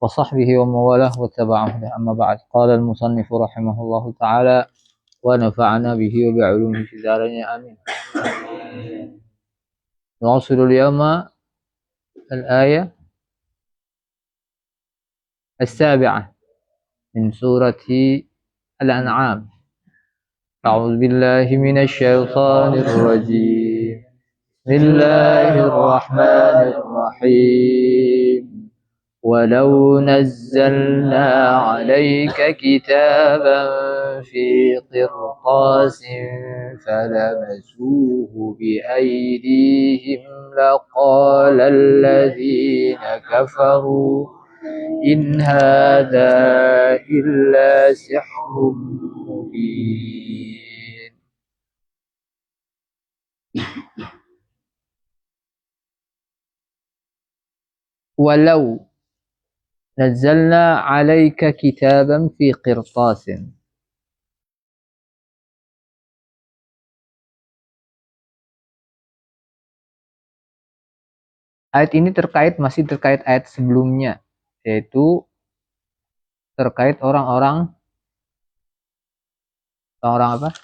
وصحبه وموالاه واتبع هداه. أما بعد، قال المصنف رحمه الله تعالى: ونفعنا به وبعلومه في دارين آمين. نواصل اليوم الآية السابعة من سورة الأنعام. أعوذ بالله من الشيطان الرجيم. بسم الله الرحمن الرحيم. ولو نزلنا عليك كتابا في قرطاس فلمسوه بأيديهم لقال الذين كفروا إن هذا إلا سحر مبين. ولو نزلنا عليك كتابا في قرطاس. Ayat ini masih terkait ayat sebelumnya, yaitu terkait orang-orang apa?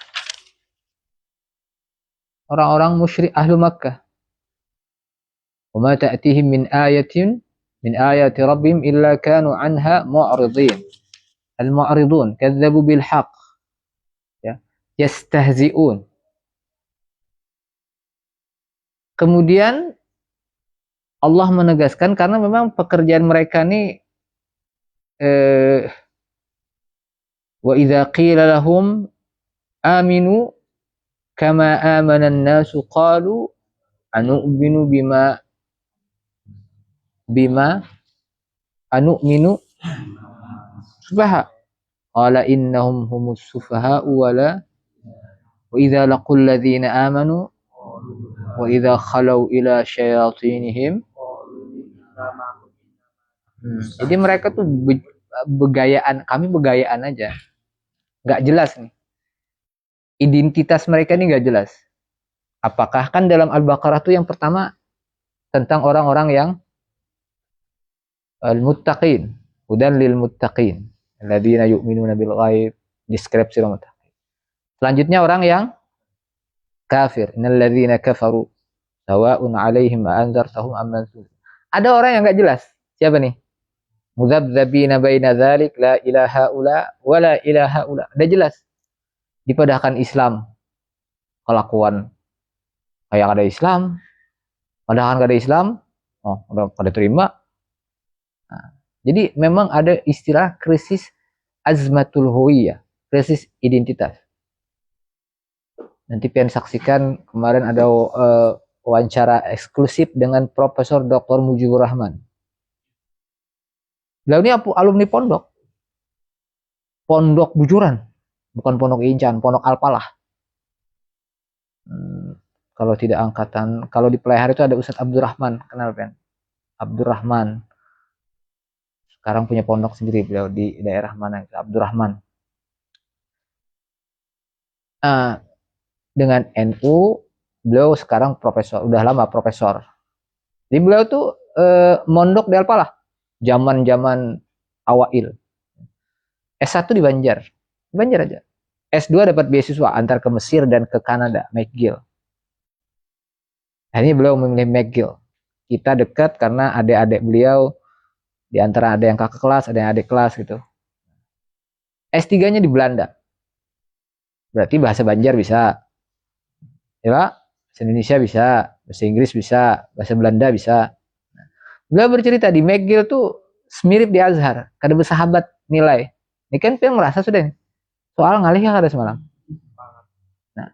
Orang-orang musyrik ahlu Makkah. Wa ma ta'tihim min ayatin min ayati rabbihim illa kanu anha mu'ridin. Al-mu'ridun kadzabu bil haqq. Ya, yastahzi'un. Kemudian Allah menegaskan karena memang pekerjaan mereka ini wa idza qila lahum aminu kama amana an-nasu qalu anu'minu bima anu'minu sufaha qala innahum humus sufaha wa idza laqul ladzina amanu wa idza khalau ila syayatinihim. Jadi mereka tuh kami begayaan aja, nggak jelas nih identitas mereka ini, nggak jelas. Apakah kan dalam Al-Baqarah tuh yang pertama tentang orang-orang yang al-muttaqin, hudan lil muttaqin alladzina yu'minuna bil ghaib, deskripsi orang muttaqin. Selanjutnya orang yang kafir, innal ladzina kafaru sawa'un 'alaihim a anzartahum am lam tunzir. Ada orang yang nggak jelas. Siapa nih? Mudzabdzabina baina dzalik la ilaha ula wa la ilaha ula. Udah jelas. Dipadahkan Islam kelakuan kayak ada Islam, padahal nggak ada Islam, udah pada terima. Nah, jadi memang ada istilah krisis azmatul huwiyah, krisis identitas. Nanti pengen saksikan kemarin ada wawancara eksklusif dengan Profesor Dr. Mujibur Rahman. Beliau ini alumni pondok Bujuran, bukan pondok Incan, pondok Alpalah. Kalau tidak angkatan, kalau di Pelihar itu ada Ustadz Abdurrahman, kenal kan? Abdurrahman. Sekarang punya pondok sendiri beliau di daerah mana? Abdurrahman. Dengan NU, beliau sekarang profesor, udah lama profesor. Jadi beliau tuh mondok di Alpalah, zaman awail. S1 di Banjar aja. S2 dapat beasiswa antar ke Mesir dan ke Kanada, McGill. Akhirnya beliau memilih McGill. Kita dekat karena adik-adik beliau, di antara ada yang kakak kelas, ada yang adik kelas gitu. S3-nya di Belanda. Berarti bahasa Banjar bisa. Ya, bahasa Indonesia bisa, bahasa Inggris bisa, bahasa Belanda bisa. Beliau bercerita di McGill tuh mirip di Azhar, kada bersahabat nilai. Ini kan pengen merasa sudah nih. Soal ngalih ya kada semalam. Nah,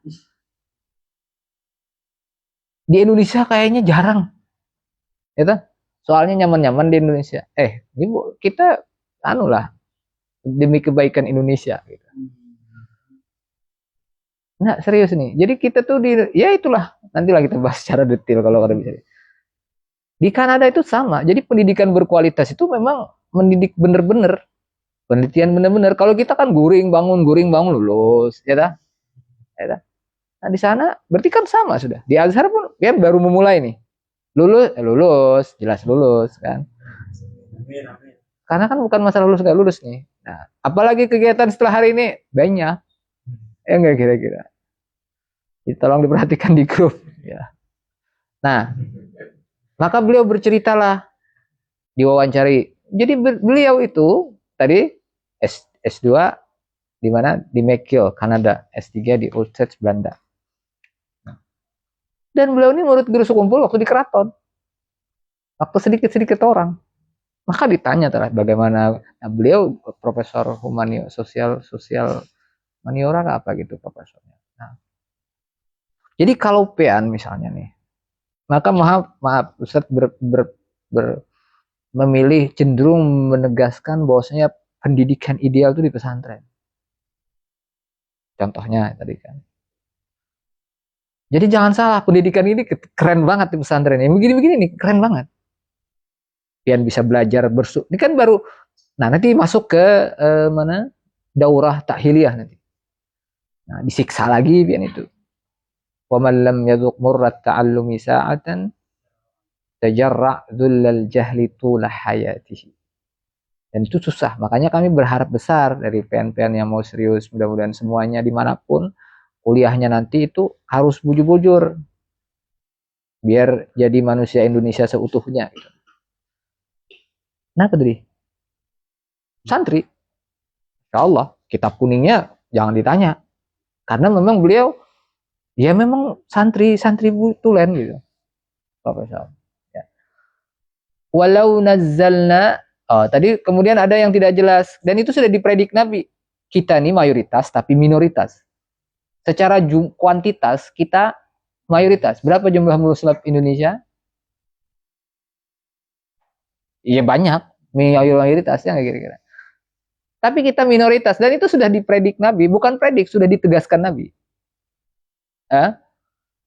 di Indonesia kayaknya jarang. Ya, soalnya nyaman-nyaman di Indonesia. Ini kita lah demi kebaikan Indonesia gitu. Nah, serius nih. Jadi kita tuh ya itulah, nantilah kita bahas secara detail kalau kada bisa. Di Kanada itu sama. Jadi pendidikan berkualitas itu memang mendidik bener-bener. Penelitian bener-bener. Kalau kita kan guring bangun lulus, ya dah. Nah, di sana berarti kan sama sudah. Di Azhar pun ya baru memulai nih. Lulus, jelas lulus kan. Karena kan bukan masalah lulus nggak lulus nih. Nah, apalagi kegiatan setelah hari ini banyak. Ya nggak kira-kira. Jadi, tolong diperhatikan di grup. Ya. Nah, maka beliau berceritalah, diwawancari. Jadi beliau itu tadi S2 di mana? Di McGill, Kanada. S3 di Utrecht, Belanda. Dan beliau ini murid guru sekumpul waktu di keraton. Waktu sedikit-sedikit orang. Maka ditanya bagaimana. Nah, beliau profesor sosial maniora apa gitu profesornya. Nah, jadi kalau PEAN misalnya nih, maka maaf Ustadz memilih cenderung menegaskan bahwasanya pendidikan ideal itu di pesantren. Contohnya tadi kan. Jadi jangan salah, pendidikan ini keren banget di pesantren. Yang begini-begini nih keren banget. Pian bisa belajar ini kan baru. Nah, nanti masuk ke mana? Daurah takhiliyah nanti. Nah, disiksa lagi pian itu. Wa man lam yadhuq murrat ta'allumi sa'atan tajarra' dhullal jahli tula hayatihi. Dan itu susah. Makanya kami berharap besar dari PN-PN yang mau serius, mudah-mudahan semuanya dimanapun kuliahnya nanti itu harus bujur-bujur biar jadi manusia Indonesia seutuhnya gitu. Kenapa tadi? Santri. Insya Allah, kitab kuningnya jangan ditanya. Karena memang beliau, ya memang santri tulen gitu. Profesor. Ya. Walau nazzalna, tadi kemudian ada yang tidak jelas. Dan itu sudah dipredik Nabi. Kita ini mayoritas, tapi minoritas. Secara kuantitas, kita mayoritas. Berapa jumlah muslim Indonesia? Iya banyak, mayoritasnya nggak kira-kira. Tapi kita minoritas, dan itu sudah dipredik Nabi, bukan predik, sudah ditegaskan Nabi.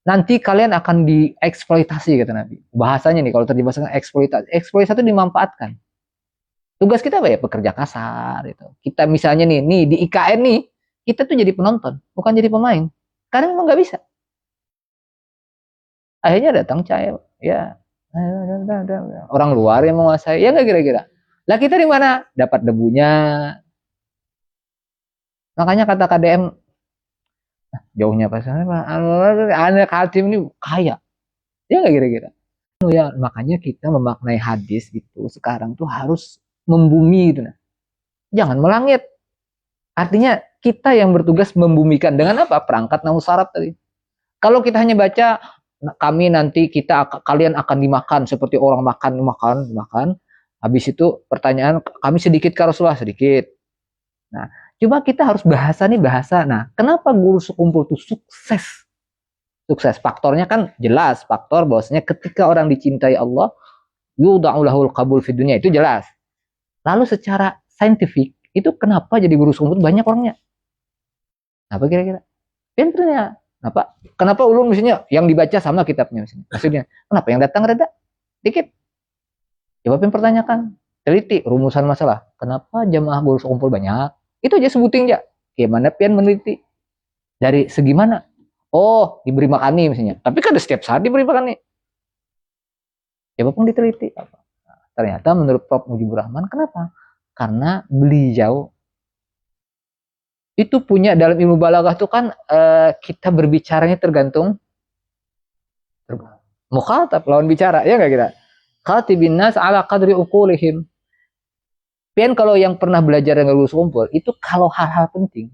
Nanti kalian akan dieksploitasi, kata Nabi. Bahasanya nih, kalau terjemahkan eksploitasi. Eksploitasi itu dimanfaatkan. Tugas kita apa ya? Pekerja kasar. Gitu. Kita misalnya nih di IKN nih, kita tuh jadi penonton, bukan jadi pemain. Karena memang nggak bisa. Akhirnya datang cahaya, ya orang luar yang menguasai, ya nggak kira-kira. Lah kita di mana? Dapat debunya. Makanya kata KDM, jauhnya pasangan, anak hakim ini kaya. Ya nggak kira-kira. Ya, makanya kita memaknai hadis gitu sekarang tuh harus membumi gitu. Nah. Jangan melangit. Artinya kita yang bertugas membumikan dengan apa? Perangkat nahu syarat tadi. Kalau kita hanya baca kami nanti kalian akan dimakan seperti orang makan. Habis itu pertanyaan kami sedikit ke Rasulullah sedikit. Nah, coba kita harus bahasa. Nah, kenapa guru sekumpul itu sukses? Sukses faktornya kan jelas, faktor bahwasanya ketika orang dicintai Allah, yudha'u lahul qabul fid dunya, itu jelas. Lalu secara saintifik itu kenapa jadi guru sekumpul banyak orangnya? Apa kira-kira? Pinternya. Kenapa ulun misalnya yang dibaca sama kitabnya misalnya. Maksudnya, kenapa yang datang reda dikit? Coba pertanyakan, teliti rumusan masalah. Kenapa jamaah guru sekumpul banyak? Itu aja sebutin aja. Gimana pian meneliti? Dari segi mana? Oh, diberi makan nih misalnya. Tapi kan setiap saat diberi makan nih. Coba pun diteliti. Nah, ternyata menurut Prof. Mujibur Rahman, kenapa? Karena beliau itu punya dalam ilmu balaghah itu kan kita berbicaranya tergantung mukhatab, lawan bicara, ya nggak kira? Khatibin nas ala qadri uqulihim. Pian kalau yang pernah belajar dengan guru sekumpul itu kalau hal penting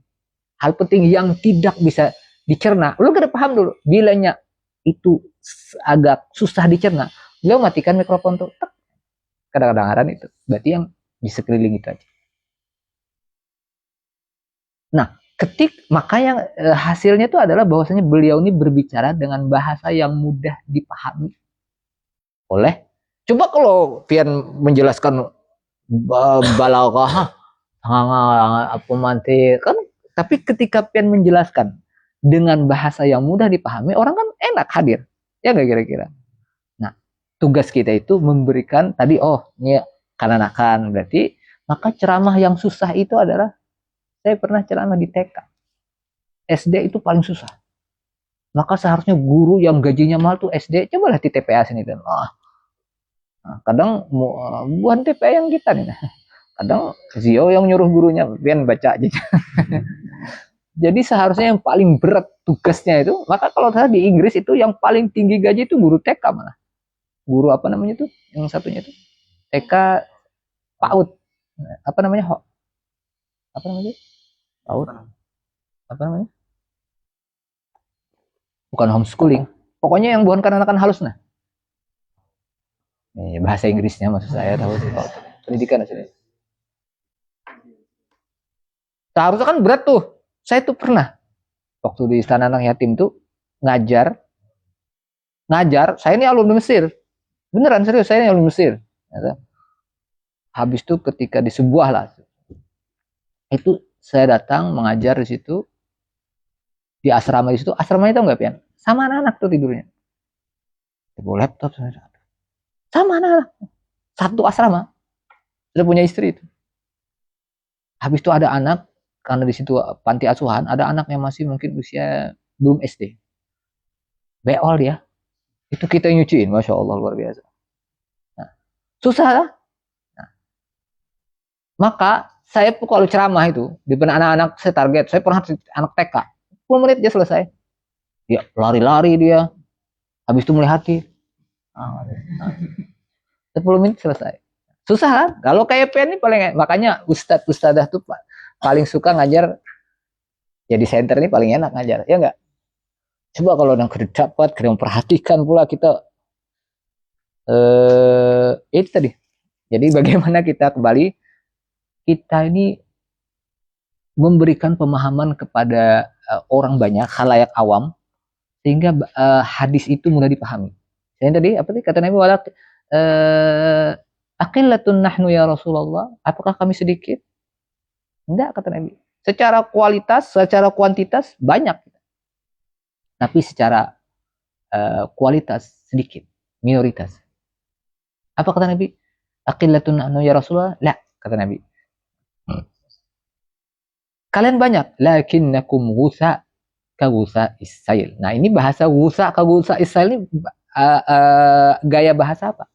yang tidak bisa dicerna, lu gak paham dulu. Bilanya itu agak susah dicerna, beliau matikan mikrofon tuh. Kadang-kadang itu berarti yang di sekeliling itu aja. Nah, makanya hasilnya itu adalah bahwasanya beliau ini berbicara dengan bahasa yang mudah dipahami oleh. Coba kalau pian menjelaskan balaghah apa mantik kan, tapi ketika pian menjelaskan dengan bahasa yang mudah dipahami, orang kan enak hadir, ya nggak kira-kira. Nah, tugas kita itu memberikan tadi, ini kanak-kanak, berarti maka ceramah yang susah itu adalah, saya pernah ceramah di TK, SD itu paling susah. Maka seharusnya guru yang gajinya mahal tuh SD, cobalah di TPA sini kan. Nah, kadang bukan TPA yang kita nih. Kadang Zio yang nyuruh gurunya, Pian baca aja. Jadi seharusnya yang paling berat tugasnya itu, maka kalau saya di Inggris itu yang paling tinggi gaji itu guru TK malah. Guru apa namanya tuh? Yang satunya itu TK PAUD. Apa namanya? Apa namanya? PAUD. Apa namanya? Bukan homeschooling. Pokoknya yang bukan kanak-kanak halus nah. Ini bahasa Inggrisnya maksud saya tahu sih kalau pendidikan aslinya. Seharusnya kan berat tuh. Saya tuh pernah waktu di Istana Anak Yatim tuh ngajar. Saya ini alumni Mesir. Beneran serius, saya ini alumni Mesir. Habis itu ketika di sebuah lah itu saya datang mengajar di situ di asrama di situ. Asramanya tahu nggak Pian? Sama anak-anak tuh tidurnya. Bawa laptop sama anak-anak. Satu asrama. Sudah punya istri itu. Habis itu ada anak, karena di situ panti asuhan, ada anak yang masih mungkin usia belum SD. Beol dia. Itu kita yang nyuciin, Masya Allah, luar biasa. Nah, susah lah. Nah, maka saya kalau ceramah itu, di anak-anak saya target, saya pernah anak TK, 10 menit dia selesai. Dia lari-lari dia. Habis itu mulai hati. 10 menit selesai. Susah kan? Kalau kayak Pian ini paling, makanya ustadzah tuh paling suka ngajar, jadi center ini paling enak ngajar, ya enggak? Coba kalau yang dapat, kita memperhatikan pula kita itu tadi. Jadi bagaimana kita kembali, kita ini memberikan pemahaman kepada orang banyak, khalayak awam, sehingga hadis itu mudah dipahami. Yang tadi apa sih kata Nabi walak aqillatun nahnu ya Rasulullah, apakah kami sedikit? Enggak, kata Nabi. Secara kualitas, secara kuantitas banyak, tapi secara kualitas sedikit, minoritas. Apa kata Nabi? Aqillatun nahnu ya Rasulullah? La, kata Nabi. Kalian banyak, lakinnakum ghusa ka ghusa isail. Nah, ini bahasa ghusa ka ghusa isail ini gaya bahasa apa?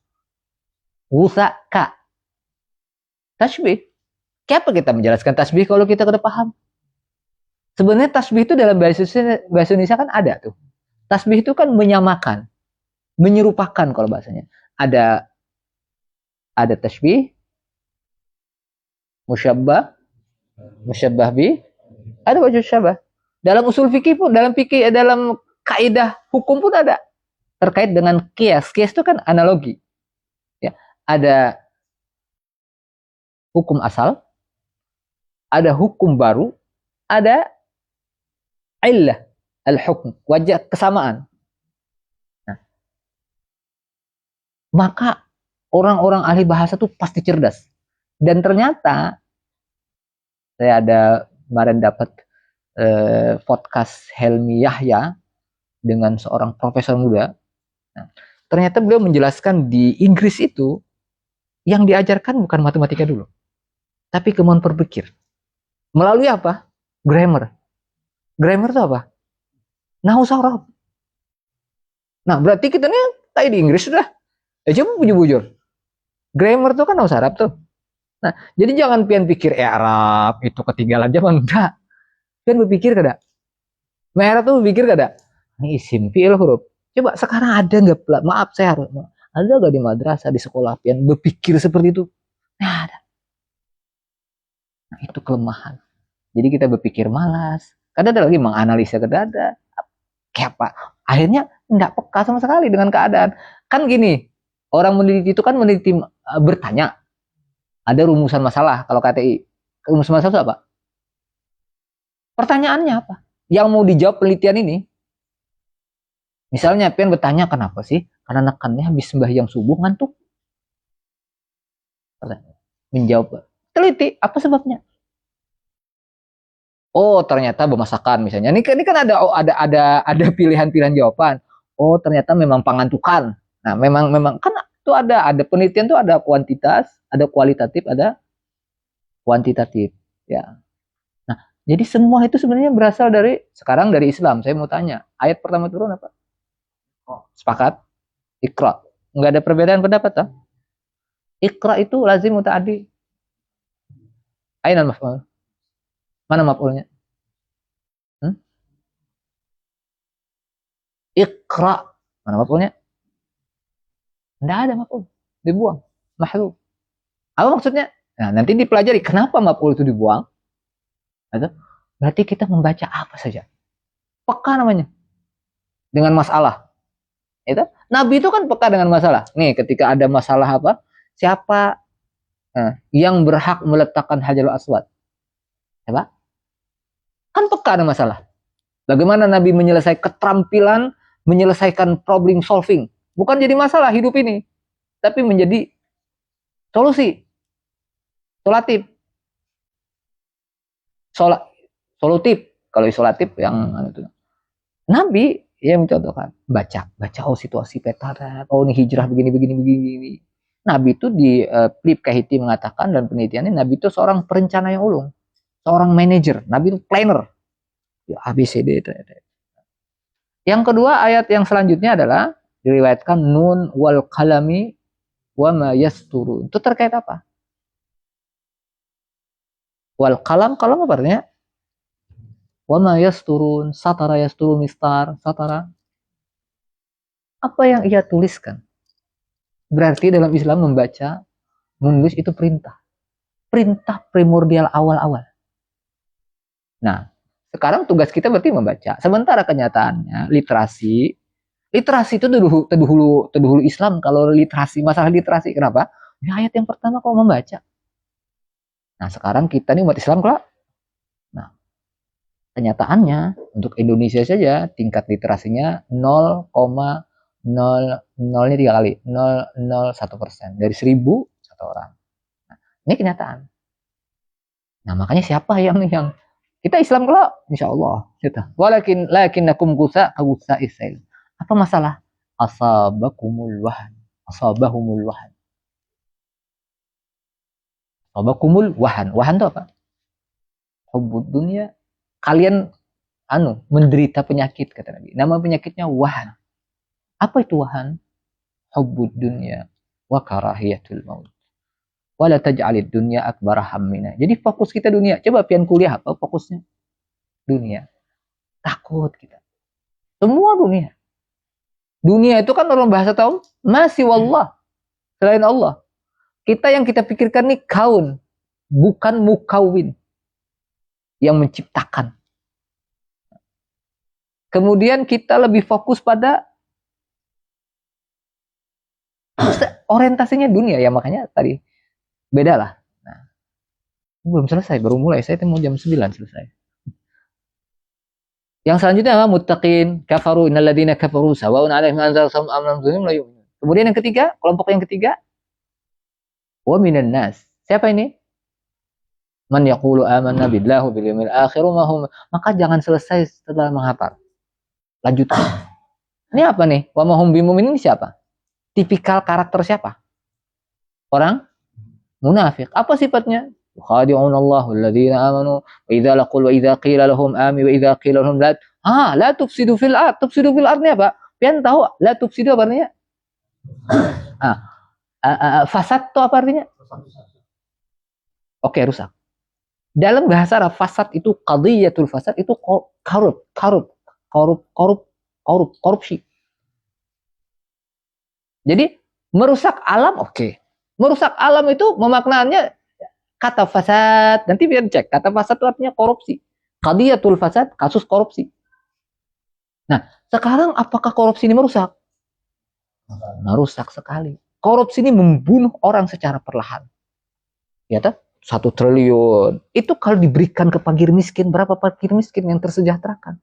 Ghusa ka. Tasbih. Kenapa kita menjelaskan tasbih kalau kita sudah paham? Sebenarnya tasbih itu dalam bahasa Indonesia kan ada tuh. Tasbih itu kan menyamakan, menyerupakan kalau bahasanya. Ada tasbih, musyabbah bi, ada wajh syabah. Dalam usul fikih pun, dalam kaidah hukum pun ada terkait dengan qiyas. Qiyas itu kan analogi. Ya, ada hukum asal, ada hukum baru, ada illah al-hukm, wajah kesamaan. Nah, maka orang-orang ahli bahasa tuh pasti cerdas. Dan ternyata saya ada kemarin dapat podcast Helmi Yahya dengan seorang profesor muda. Nah, ternyata beliau menjelaskan di Inggris itu yang diajarkan bukan matematika dulu, tapi kemampuan berpikir. Melalui apa? Grammar. Grammar itu apa? Nahwu saraf. Nah, berarti kita nih tadi di Inggris sudah. Coba bujur-bujur. Grammar itu kan nahwu saraf tuh. Nah, jadi jangan pian pikir Arab itu ketinggalan zaman. Enggak. Pian berpikir kada? Merah tuh berpikir kada? Ini isim fi'il huruf. Coba sekarang ada nggak? Maaf, saya harus. Ada nggak di madrasah, di sekolah pian berpikir seperti itu? Nah, ada. Nah, itu kelemahan. Jadi kita berpikir malas. Kadang ada lagi menganalisa, kadang ada. Kayak apa? Akhirnya nggak peka sama sekali dengan keadaan. Kan gini, orang meneliti itu kan meneliti bertanya. Ada rumusan masalah kalau KTI. Rumusan masalah itu apa? Pertanyaannya apa? Yang mau dijawab penelitian ini. Misalnya Pian bertanya kenapa sih? Karena nekannya habis sembahyang subuh ngantuk. Menjawab. Teliti, apa sebabnya? Oh, ternyata bermasakan misalnya. Ini kan ada pilihan-pilihan jawaban. Oh, ternyata memang pangantukan. Nah, memang kan itu ada penelitian tuh ada kuantitas, ada kualitatif, ada kuantitatif, ya. Nah, jadi semua itu sebenarnya berasal dari Islam. Saya mau tanya, ayat pertama turun apa? Sepakat? Iqra. Enggak ada perbedaan pendapat, toh? Iqra itu lazim muta'addi. Aina maf'ul? Mana maf'ulnya? Hmm? Iqra. Mana maf'ulnya? Enggak ada maf'ul. Dibuang. Mahdzuf. Apa maksudnya? Nah, nanti dipelajari kenapa maf'ul itu dibuang. Atau berarti kita membaca apa saja. Peka namanya. Dengan masalah. Itu Nabi itu kan peka dengan masalah. Nih, ketika ada masalah apa? Siapa yang berhak meletakkan Hajarul Aswad? Siapa? Kan peka ada masalah. Bagaimana Nabi menyelesaikan keterampilan menyelesaikan problem solving. Bukan jadi masalah hidup ini, tapi menjadi solusi. Solatif. Solutif. Kalau isolatif yang itu. Nabi yang mencontohkan, baca oh situasi peta, oh ini hijrah begini. Nabi itu di Philip Kahiti mengatakan dan penelitiannya Nabi itu seorang perencana yang ulung, seorang manajer, Nabi itu planner. Ya, ABCD itu. Yang kedua ayat yang selanjutnya adalah diriwayatkan nun wal qalami wa ma yasturun. Itu terkait apa? Wal qalam apa artinya? Wa ma yasturun, satara yasturu mistar, satara. Apa yang ia tuliskan? Berarti dalam Islam membaca, menulis itu perintah. Perintah primordial awal-awal. Nah, sekarang tugas kita berarti membaca. Sementara kenyataannya literasi itu terdahulu Islam kalau masalah literasi. Kenapa? Ini ayat yang pertama kok membaca. Nah, sekarang kita nih umat Islam kok. Nah, kenyataannya untuk Indonesia saja tingkat literasinya 0,00 3 kali 001% dari 1.000 satu orang. Nah, ini kenyataan. Nah, makanya siapa yang kita Islam kalau insya Allah kita. Lakinnakum gusa isail. Apa masalah? Asabahumul wahan. Asabakumul wahan. Wahan itu apa? Hubbud dunia. Kalian menderita penyakit kata Nabi. Nama penyakitnya wahan. Apa itu wahan? Hubbud dunia wa karahiyatul maut. Wala taj'alid dunya akbar hammina. Jadi fokus kita dunia. Coba pian kuliah apa fokusnya? Dunia. Takut kita. Semua dunia. Dunia itu kan dalam bahasa tahu masih wallah. Selain Allah. Kita yang kita pikirkan nih kaun. Bukan mukawin. Yang menciptakan. Kemudian kita lebih fokus pada orientasinya dunia. Ya makanya tadi beda lah. Nah, belum selesai. Baru mulai. Saya mau jam 9 selesai. Yang selanjutnya apa? Muttaqin, kafaru, innalladzina kafaru sawa'un 'alaihim anzartahum am lam tunzirhum la yu'minun. Kemudian yang ketiga, kelompok yang ketiga, wa minan nas. Siapa ini? Man yaqulu amanna billahi bil yawmil akhir ma hum. Maka jangan selesai setelah menghafal. Lanjutkan. Ini apa nih? Wa ma hum bimumin ini siapa? Tipikal karakter siapa? Orang munafik. Apa sifatnya? Khadi'un Allah alladziina amanu wa idza laqul wa idza qila lahum amin wa idza qila lahum la tufsidu fil ard. Tufsidu fil ard ini apa? Pian tahu la tufsidu apa artinya? Fasad itu apa artinya? Oke, rusak. Dalam bahasa Arab fasad itu qadhiyatul fasad itu korupsi. Jadi merusak alam oke. Merusak alam itu memaknanya kata fasad, nanti biar cek. Kata fasad itu artinya korupsi. Qadhiyatul fasad, kasus korupsi. Nah, sekarang apakah korupsi ini merusak? Merusak sekali. Korupsi ini membunuh orang secara perlahan. Ya tak? 1 triliun. Itu kalau diberikan ke fakir miskin, berapa fakir miskin yang tersejahterakan?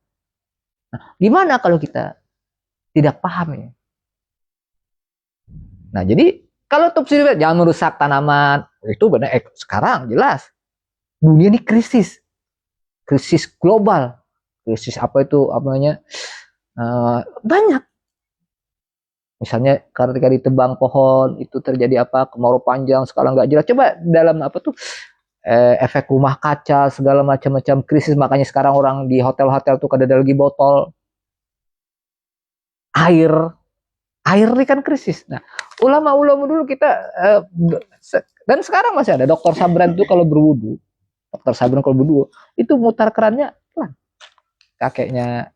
Nah, gimana kalau kita tidak paham ya? Nah, jadi kalau tufsir jangan merusak tanaman, itu benar. Sekarang jelas dunia ini krisis global, krisis apa itu namanya banyak. Misalnya ketika ditebang pohon itu terjadi apa kemarau panjang sekarang nggak jelas. Coba dalam apa tuh efek rumah kaca segala macam krisis, makanya sekarang orang di hotel-hotel tuh kada ada lagi botol air ini kan krisis. Nah, ulama dulu kita dan sekarang masih ada Dokter Sabran tuh kalau berwudu Dr. Sabrina kalau berdua itu mutar kerannya pelan. Kakeknya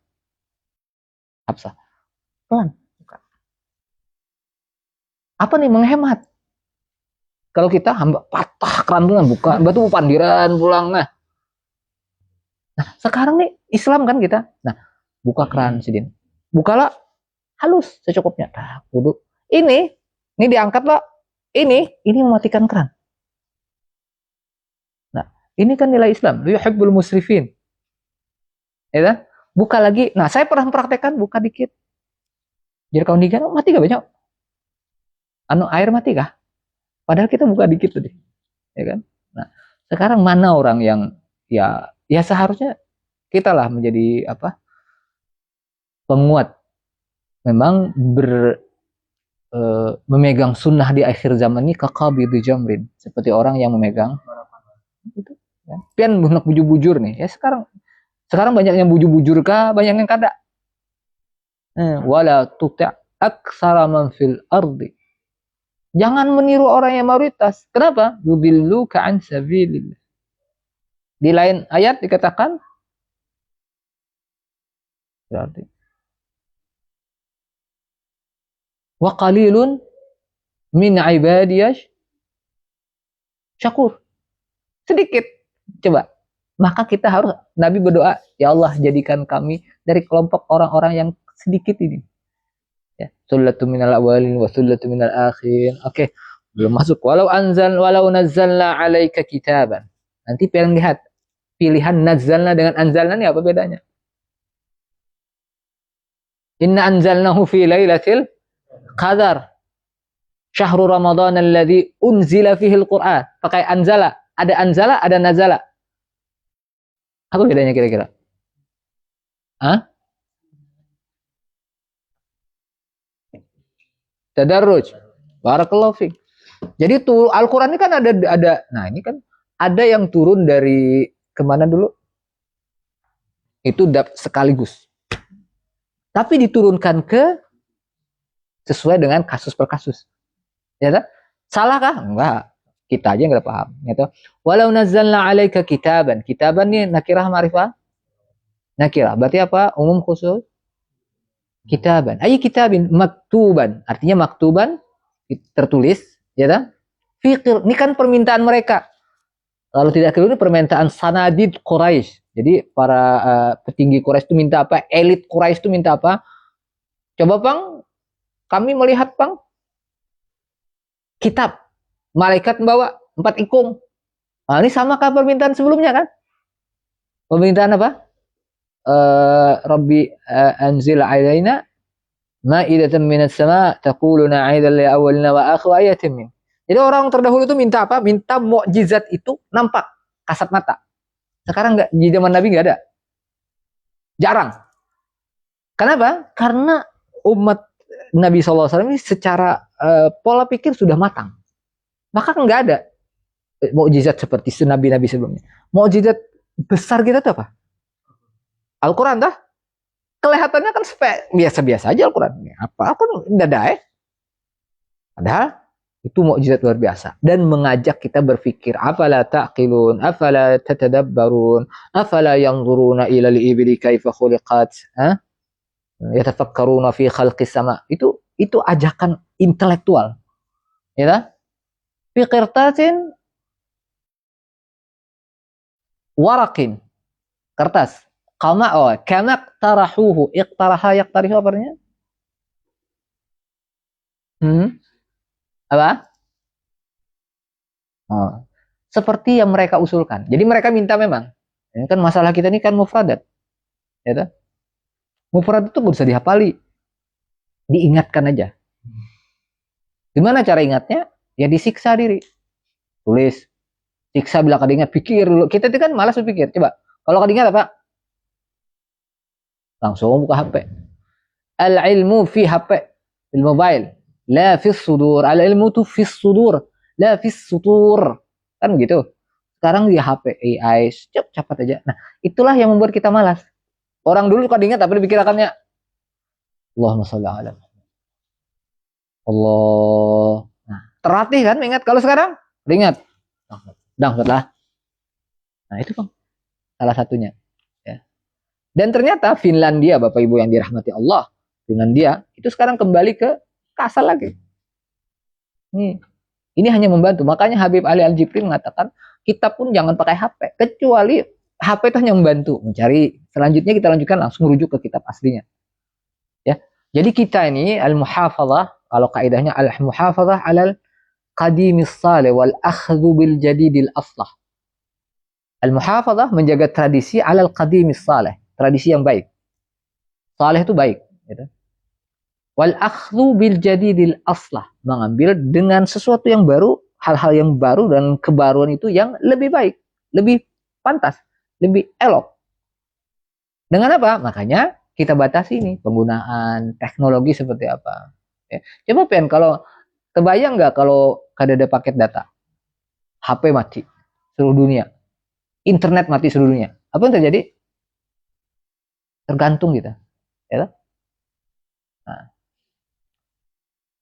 Hafsah pelan. Apa nih menghemat? Kalau kita hamba patah keran tuh buka, batu pandiran pulang. Nah, sekarang nih Islam kan kita. Nah, buka keran sidin. Bukalah halus secukupnya. Nah, wudhu. Ini diangkat lah. Ini mematikan keran. Nah, ini kan nilai Islam. Yuhibbul musrifin. Ya kan? Buka lagi. Nah, saya pernah mempraktekkan buka dikit. Jadi kalau dikit mati gak banyak? Air mati kah? Padahal kita buka dikit tuh deh. Ya kan? Nah, sekarang mana orang yang ya seharusnya kita lah menjadi penguat memang memegang sunnah di akhir zaman ini kaqabidu jamrin, seperti orang yang memegang itu ya. Pian bunak bujur-bujur nih ya, sekarang banyak yang bujur-bujur kah, banyak yang kada. Wala tuti' aktsara man fil ardi, jangan meniru orang yang mayoritas. Kenapa? Yudilluka an sabilillah. Di lain ayat dikatakan berarti wa qalilun min ibadiyah syakur. Sedikit. Coba. Maka kita harus, Nabi berdoa, ya Allah jadikan kami dari kelompok orang-orang yang sedikit ini. Ya, sullatu minal awalin wa sullatu minal akhirin. Oke, belum masuk. Walau nazzalna 'alaika kitaban. Nanti pengen lihat pilihan nazzalna dengan anzalna ini apa bedanya? Inna anzalnahu fi lailatul qadar. Syahrul Ramadan alladzi unzila fihi al-Qur'an. Pakai anzala, ada nazala. Apa bedanya kira-kira? Hah? Tadarruj. Barakallahu fiik. Jadi tuh Al-Qur'an ini kan ada, nah ini kan ada yang turun dari kemana dulu? Itu sekaligus. Tapi diturunkan ke sesuai dengan kasus per kasus. Ya tak? Salah kah? Enggak. Kita aja yang enggak paham, gitu. Walau nazzalna 'alaika kitaban. Kitaban nih nakirah ma'rifah? Nakirah. Berarti apa? Umum khusus? Kitaban. Ay kitabin maktuban. Artinya maktuban tertulis, ya tak? Fikir. Ini kan permintaan mereka. Kalau tidak keliru permintaan sanadid Quraisy. Jadi para petinggi Quraisy itu minta apa? Elit Quraisy itu minta apa? Coba Bang, kami melihat Bang, kitab. Malaikat membawa 4 ikung. Nah, ini sama kah permintaan sebelumnya kan? Permintaan apa? Rabbi anzil alaina ma'idatan minas sama' taquluna 'aidan li awwalina wa akhiru ayatin min. Jadi orang terdahulu itu minta apa? Minta mukjizat itu nampak kasat mata. Sekarang enggak, di zaman Nabi enggak ada. Jarang. Kenapa? Karena umat Nabi SAW ini secara pola pikir sudah matang. Maka enggak ada mukjizat seperti nabi-nabi sebelumnya. Mukjizat besar kita itu apa? Al-Quran dah. Kelihatannya kan biasa-biasa aja Al-Quran. Apa? Aku enggak ada Padahal itu mukjizat luar biasa dan mengajak kita berpikir, afala taqilun, afala tatadabbarun, afala yanzuruna ila al-ibli kaifa khuliqat, yatafakkaruna fi khalqis sama. Itu ajakan intelektual. Ya kan? Fi qirtasin waraqin. Kertas. Kama tarahuhu, iqtaraha yaqtarihu apa artinya? Apa? Oh. Seperti yang mereka usulkan. Jadi mereka minta memang. Ini kan masalah kita ini kan mufradat. Ya kan? Mufrad itu gak usah dihafali. Diingatkan aja. Gimana cara ingatnya? Ya disiksa diri. Tulis. Siksa bila kada ingat, pikir dulu. Kita itu kan malas berpikir. Coba. Kalau kada ingat apa? Langsung buka HP. Al-ilmu fi HP. Di mobile. La fis sudur. Al-ilmu tu fis sudur. La fis sutur. Kan begitu. Sekarang di HP AI. Cepat aja. Nah, itulah yang membuat kita malas. Orang dulu kada ingat tapi dipikirkannya. Allahumma sholli ala Allah. Nah, terlatih kan mengingat. Kalau sekarang ingat. Dangkatlah. Nah, itu Bang, salah satunya. Ya. Dan ternyata Finlandia, Bapak Ibu yang dirahmati Allah, Finlandia itu sekarang kembali ke asal lagi. Ini hanya membantu. Makanya Habib Ali Al-Jibri mengatakan kita pun jangan pakai HP, kecuali HP itu hanya membantu mencari. Selanjutnya kita lanjutkan langsung rujuk ke kitab aslinya. Ya. Jadi kita ini al-muhafazah, kalau kaidahnya al-muhafazah alal qadimis salih wal akhdhu bil jadidil aslah. Al-muhafazah menjaga tradisi alal qadimis salih, tradisi yang baik. Salih itu baik, gitu. Wal akhdhu bil jadidil aslah, mengambil dengan sesuatu yang baru, hal-hal yang baru dan kebaruan itu yang lebih baik, lebih pantas, lebih elok. Dengan apa? Makanya kita batasi nih penggunaan teknologi seperti apa. Ya. Coba Pen, kalau terbayang nggak kalau ada paket data, HP mati seluruh dunia, internet mati seluruh dunia, apa yang terjadi? Tergantung kita, ya. Nah.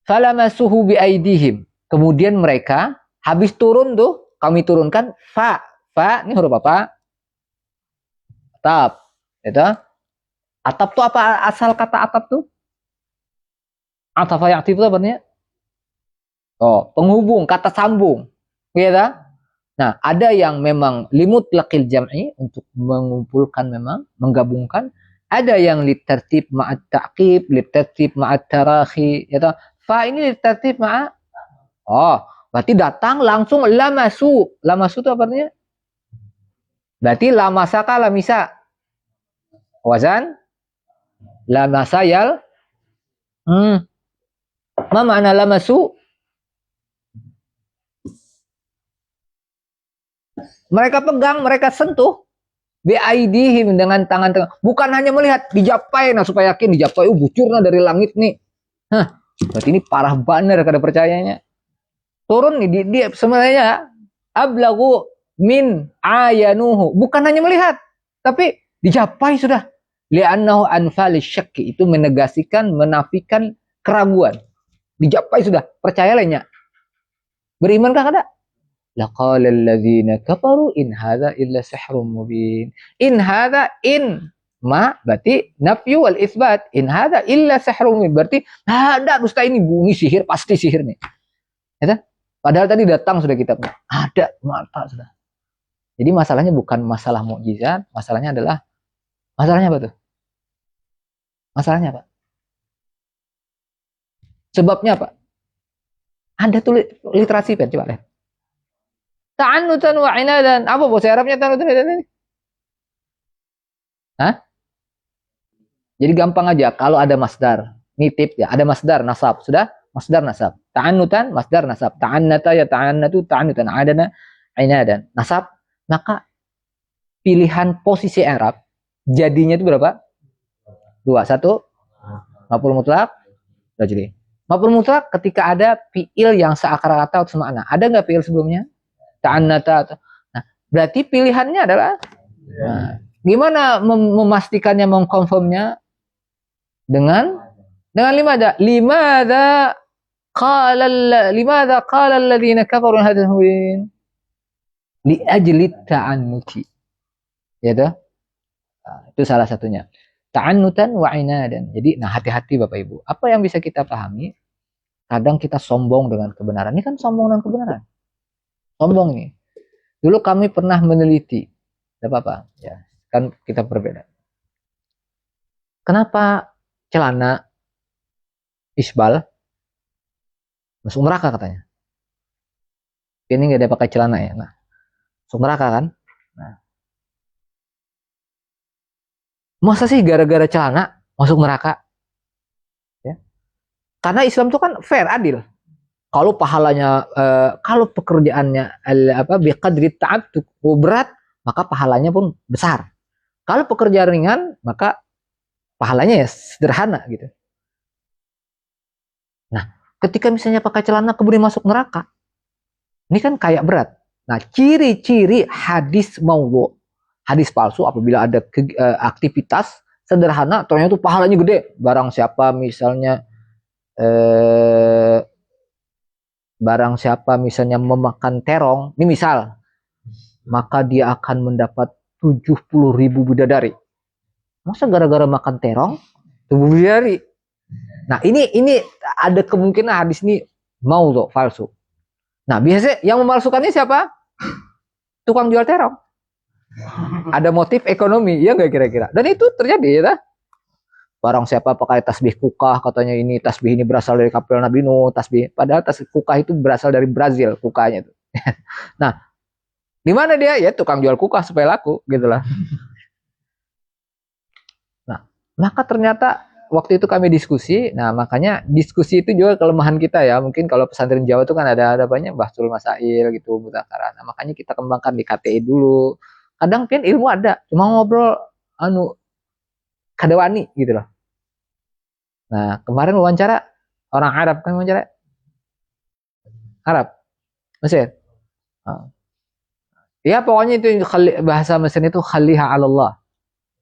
Falamasuhu biaidihim. Kemudian mereka habis turun tuh, kami turunkan fa. Fa ini huruf apa? Atap. Itu. Atap tuh apa asal kata atap tuh? Atafa ya'tif itu apa artinya? Oh, penghubung, kata sambung. Gitu. Nah, ada yang memang limut lakil jam'i untuk mengumpulkan memang, menggabungkan. Ada yang litertib ma'at ta'qib, litertib ma'at tarahi, gitu. Fa ini litertib ma'at. Oh, berarti datang langsung lamasu. Lamasu itu apa artinya? Berarti lamasaka lamisa. Wazan lamasayal. Ma makna lamasu? Mereka pegang, mereka sentuh. Biaidihim dengan tangan-tangan. Bukan hanya melihat, dijapai. Nah, supaya yakin dijapai. Bucurna dari langit nih. Hah, berarti ini parah bener kada percayanya. Turun nih, dia sebenarnya ablagu min ayanuhu. Bukan hanya melihat, tapi dijapai sudah. Li'annahu anfali syakki. Itu menegasikan, menafikan keraguan. Dijapai sudah, percaya lainnya. Berimankah kada? Laqala alladzina kafaru in hadza illa sihrun mubin. In hadza in ma berarti nafyu wal isbat. In hadza illa sihrun mubin berarti ada dusta ini bunyi sihir, pasti sihir nih. Ya, padahal tadi datang sudah kitabnya. Ada mata sudah. Jadi masalahnya bukan masalah mukjizat, masalahnya adalah masalahnya apa tuh? Masalahnya apa? Sebabnya apa? Ada tuh literasi Pen, coba lihat. Ta'annutan wa inadan. Apa bahasa Arabnya ta'annutan wa inadan? Hah? Jadi gampang aja. Kalau ada masdar, nitip ya, ada masdar nasab, sudah masdar nasab. Ta'annutan masdar nasab. Ta'annata ya ta'annatu ta'annutan. Adana inadan. Nasab, maka pilihan posisi Arab jadinya itu berapa? Dua. Satu, maf'ul mutlak, rajuli. Maf'ul mutlak ketika ada fiil yang seakar kata atau semakna. Ada nggak fiil sebelumnya? Ta'annata. Nah, berarti pilihannya adalah gimana memastikannya, mengkonfirmnya dengan limadha qala alladziina kafaru hadzal mubin li ajli ta'annuti. Ya toh? Nah, itu salah satunya. Ta'annutan wa inadan. Jadi nah hati-hati Bapak Ibu. Apa yang bisa kita pahami? Kadang kita sombong dengan kebenaran. Ini kan sombong dengan kebenaran. Sombong nih. Dulu kami pernah meneliti, tidak apa-apa, ya kan kita berbeda. Kenapa celana isbal masuk neraka katanya? Ini nggak ada pakai celana ya, nah masuk neraka kan? Nah, masa sih gara-gara celana masuk neraka? Ya, karena Islam itu kan fair, adil. Kalau pahalanya, kalau pekerjaannya biqadri ta'ab berat, maka pahalanya pun besar. Kalau pekerjaan ringan, maka pahalanya ya sederhana gitu. Nah, ketika misalnya pakai celana kemudian masuk neraka, ini kan kayak berat. Nah, ciri-ciri hadis maudhu, hadis palsu apabila ada aktivitas sederhana, ternyata itu pahalanya gede. Barang siapa misalnya barang siapa misalnya memakan terong, ini misal maka dia akan mendapat 70.000 bidadari. Masa gara-gara makan terong, tubuh bidadari? Nah, ini ada kemungkinan hadis ini maudhu, palsu. Nah, biasanya yang memalsukannya siapa? Tukang jual terong. Ada motif ekonomi, ya nggak kira-kira? Dan itu terjadi, ya. Barang siapa pakai tasbih kukah, katanya ini tasbih ini berasal dari kapel Nabi Nuh, tasbih. Padahal tasbih kukah itu berasal dari Brazil, kukahnya itu. Nah, di mana dia? Ya tukang jual kukah supaya laku, gitulah. Nah, maka ternyata waktu itu kami diskusi. Nah, makanya diskusi itu juga kelemahan kita ya. Mungkin kalau pesantren Jawa itu kan ada banyak bahsul masail gitu, mudzakarah. Nah, makanya kita kembangkan di KTI dulu. Kadang kan ilmu ada, cuma ngobrol kadawani gitu loh. Nah, kemarin wawancara orang Arab, kan wawancara Arab, Mesir. Ya pokoknya itu bahasa Mesir itu khaliha Allah.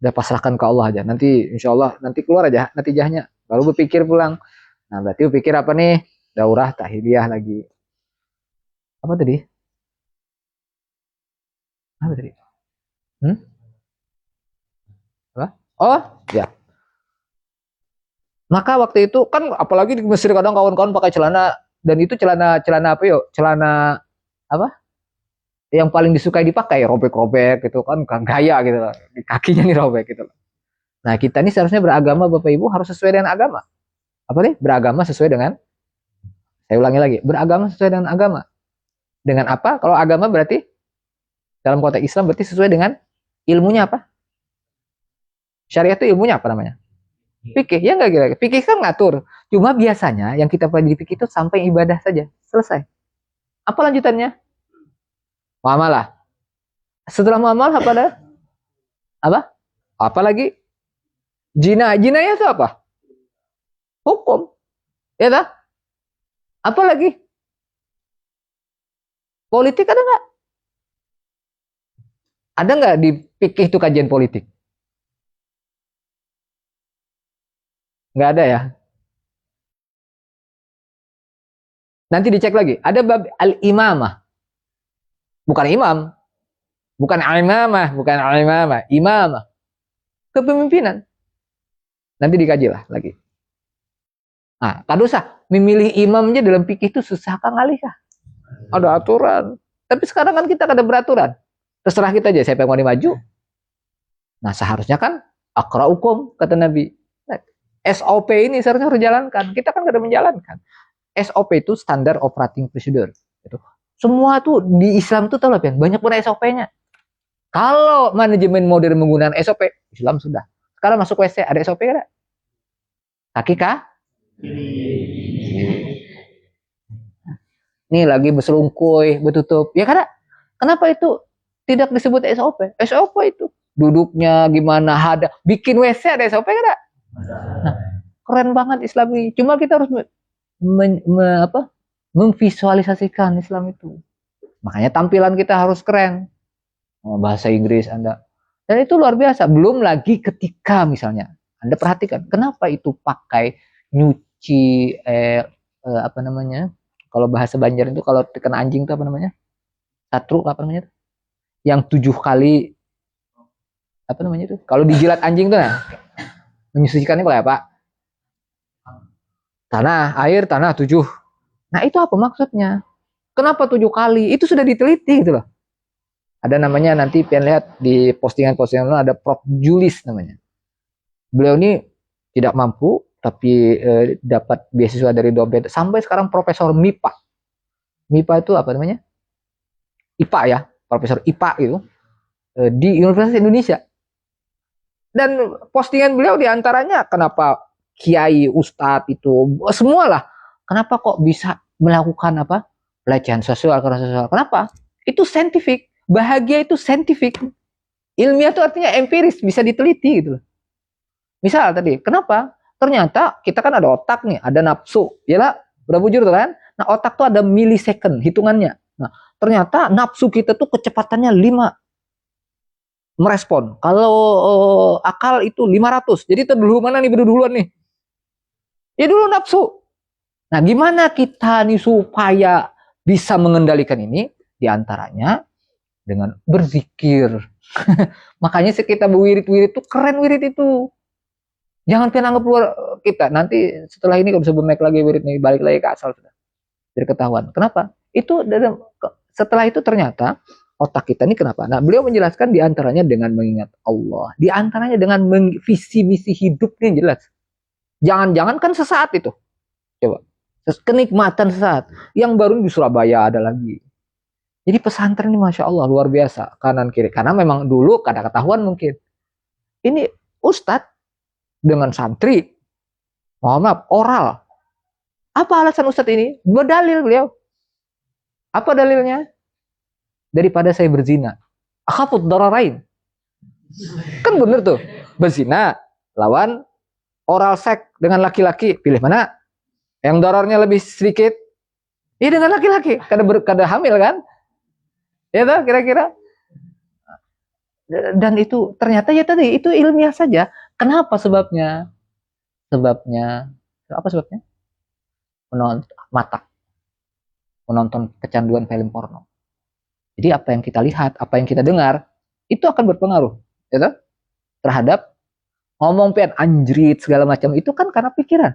Udah pasrahkan ke Allah aja. Nanti insya Allah nanti keluar aja natijahnya. Baru berpikir pulang. Nah berarti berpikir apa nih? Daurah tahiliyah lagi. Apa tadi? Apa tadi? Apa? Oh ya. Maka waktu itu kan apalagi di Mesir kadang kawan-kawan pakai celana, dan itu celana apa yuk? Celana apa? Yang paling disukai dipakai robek-robek gitu kan gaya gitu loh. Kakinya nih robek gitu loh. Nah, kita ini seharusnya beragama Bapak Ibu harus sesuai dengan agama. Apa nih? Beragama sesuai dengan, saya ulangi lagi, beragama sesuai dengan agama. Dengan apa? Kalau agama berarti dalam konteks Islam berarti sesuai dengan ilmunya apa? Syariat itu ilmunya apa namanya? Fikih, ya enggak kira-kira. Fikih kan ngatur. Cuma biasanya yang kita pelajari fikih itu sampai ibadah saja, selesai. Apa lanjutannya? Muamalah. Setelah muamalah apa ada? Apa? Apa lagi? Jinayah itu apa? Hukum. Ya tak? Apa lagi? Politik ada nggak? Ada nggak di fikih itu kajian politik? Nggak ada ya. Nanti dicek lagi. Ada bab al-imamah. Bukan imam. Bukan al-imamah. Bukan al-imamah. Imamah. Kepemimpinan. Nanti dikaji lah lagi. Nah, tak usah. Memilih imamnya dalam fikih itu susah kali kah? Ada aturan. Tapi sekarang kan kita ada beraturan. Terserah kita aja siapa yang mau maju. Nah, seharusnya kan akra'ukum kata Nabi. SOP ini seharusnya harus dijalankan. Kita kan gak ada menjalankan. SOP itu standar operating procedure. Gitu. Semua tuh di Islam tuh tahu lah, banyak pun SOP-nya. Kalau manajemen modern menggunakan SOP, Islam sudah. Sekarang masuk WC ada SOP ada? Kaki kah? Nih lagi berselungkuy, bertutup. Ya karena kenapa itu tidak disebut SOP? SOP itu duduknya gimana, ada bikin WC ada SOP kan? Nah, keren banget Islam ini. Cuma kita harus memvisualisasikan Islam itu. Makanya tampilan kita harus keren. Bahasa Inggris Anda. Dan itu luar biasa. Belum lagi ketika misalnya Anda perhatikan, kenapa itu pakai nyuci apa namanya? Kalau bahasa Banjar itu kalau kena anjing itu apa namanya? Satru apa namanya? Yang 7 kali apa namanya itu? Kalau dijilat anjing tuh nah, menyucikannya pakai apa? Tanah, air, tanah 7. Nah itu apa maksudnya? Kenapa 7 kali? Itu sudah diteliti gitu loh. Ada namanya nanti pengen lihat di postingan-postingan ada Prof. Julis namanya. Beliau ini tidak mampu tapi dapat beasiswa dari Dobet sampai sekarang profesor MIPA. MIPA itu apa namanya? IPA ya, profesor IPA itu di Universitas Indonesia. Dan postingan beliau diantaranya kenapa kiai, ustadz itu semualah. Kenapa kok bisa melakukan apa? Pelecehan seksual, kenapa? Itu saintifik. Bahagia itu saintifik. Ilmiah itu artinya empiris, bisa diteliti gitu loh. Misal tadi, kenapa? Ternyata kita kan ada otak nih, ada nafsu. Yalah, udah bujur tuh kan? Nah, otak tuh ada milisecond hitungannya. Nah, ternyata nafsu kita tuh kecepatannya 5 merespon. Kalau akal itu 500. Jadi dulu mana nih berduluan nih? Ya dulu nafsu. Nah, gimana kita nih supaya bisa mengendalikan ini? Di antaranya dengan berzikir. Makanya kita berwirid-wirid itu keren, wirid itu. Jangan pernah anggap luar kita. Nanti setelah ini kalau bisa naik lagi wirid nih, balik lagi ke asal sudah. Biar ketahuan. Kenapa? Itu setelah itu ternyata otak kita ini kenapa? Nah, beliau menjelaskan diantaranya dengan mengingat Allah. Diantaranya dengan visi misi hidupnya jelas. Jangan-jangan kan sesaat itu. Coba. Kenikmatan sesaat. Yang baru di Surabaya ada lagi. Jadi pesantren ini Masya Allah luar biasa. Kanan kiri. Karena memang dulu kada ketahuan mungkin. Ini ustadz dengan santri. Mohon maaf, oral. Apa alasan ustadz ini? Berdalil beliau. Apa dalilnya? Daripada saya berzina. Akhafud dararain. Kan bener tuh. Berzina lawan oral seks dengan laki-laki. Pilih mana? Yang dararnya lebih sedikit. Iya dengan laki-laki. Kada hamil kan? Ya tuh kira-kira. Dan itu ternyata ya tadi itu ilmiah saja. Kenapa sebabnya? Sebabnya apa sebabnya? Menonton kecanduan film porno. Jadi apa yang kita lihat, apa yang kita dengar itu akan berpengaruh, ya, terhadap ngomong pian anjrit segala macam itu kan karena pikiran.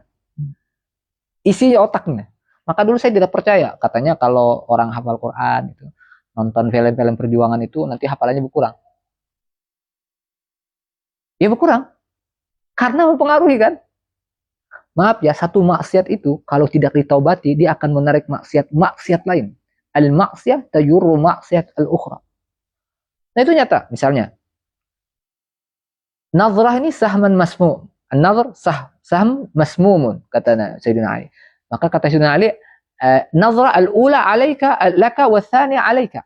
Isinya otaknya. Maka dulu saya tidak percaya katanya kalau orang hafal Quran itu nonton film-film perjuangan itu nanti hafalannya berkurang. Ya berkurang. Karena mempengaruhi kan. Maaf ya, satu maksiat itu kalau tidak ditaubati dia akan menarik maksiat lain. Al-maksiyah tajurru maksiat al-ukhra. Nah itu nyata. Misalnya nazrah ini sahman masmum. An-nazr sahm masmumun kata Sayyidina Ali. Maka kata Sayyidina Ali nazrah al-ula alaika laka wa tsani alaika.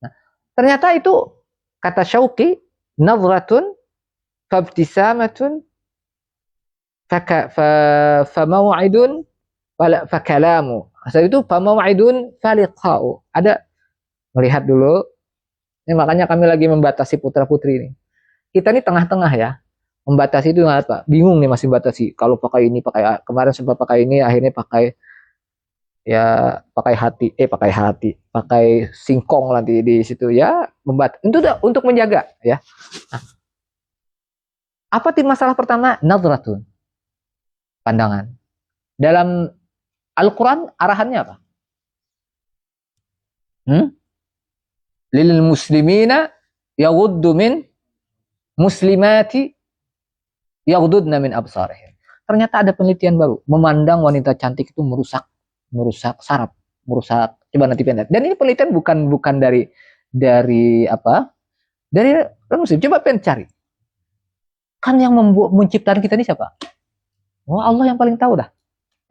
Nah, ternyata itu kata Syauqi nazratun fabtisamatun famaw'idun fakalamu. Asal itu famaw'idun faliqa'u. Ada melihat dulu. Ini makanya kami lagi membatasi putra-putri ini. Kita ini tengah-tengah ya. Membatasi itu apa? Bingung nih masih batasi. Kalau pakai ini, pakai kemarin sempat pakai ini, akhirnya pakai ya pakai singkong nanti di situ ya, itu untuk menjaga ya. Nah, apa masalah pertama? Nadratun. Pandangan. Dalam Al-Quran arahannya apa? Lil muslimina yaghuddu min muslimati yaghudduna min absarihim. Ternyata ada penelitian baru. Memandang wanita cantik itu merusak saraf, merusak. Coba nanti penelitian. Dan ini penelitian bukan dari apa? Dari muslim. Coba cari. Kan yang menciptakan kita ini siapa? Oh Allah yang paling tahu dah.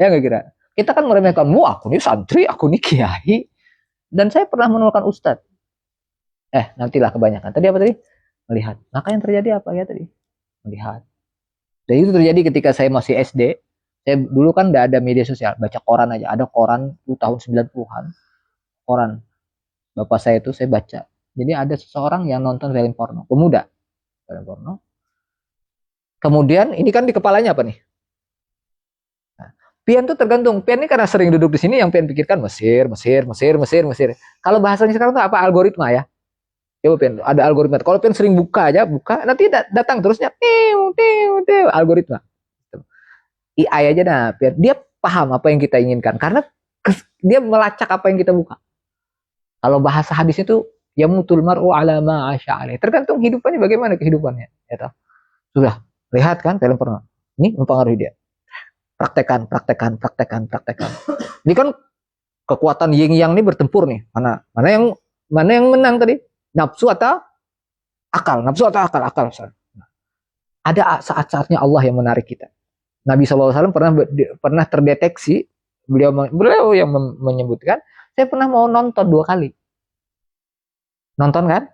Ya nggak kira? Kita kan meremehkan, wah aku ini santri, aku ini kiai. Dan saya pernah menolakkan ustadz. Nantilah kebanyakan. Tadi apa tadi? Melihat. Maka yang terjadi apa ya tadi? Melihat. Dan itu terjadi ketika saya masih SD. Saya dulu kan tidak ada media sosial. Baca koran aja. Ada koran itu tahun 90-an. Koran. Bapak saya itu saya baca. Jadi ada seseorang yang nonton film porno. Pemuda. Film porno. Kemudian ini kan di kepalanya apa nih? Pian tuh tergantung. Pian ini karena sering duduk di sini yang Pian pikirkan Mesir. Kalau bahasanya sekarang tuh apa? Algoritma ya. Coba Pian, ada algoritma. Kalau Pian sering buka nanti datang terusnya algoritma. AI aja nah, Pian. Dia paham apa yang kita inginkan karena dia melacak apa yang kita buka. Kalau bahasa hadis itu yamutul mar'u ala ma asya alaih. Tergantung hidupannya bagaimana kehidupannya, ya toh. Sudah lihat kan film porno. Ini mempengaruhi dia. Praktekan. Ini kan kekuatan yin yang ini bertempur nih. Mana yang menang tadi? Nafsu atau akal? Akal. Ada saat-saatnya Allah yang menarik kita. Nabi SAW pernah terdeteksi, beliau yang menyebutkan, saya pernah mau nonton 2 kali. Nonton kan?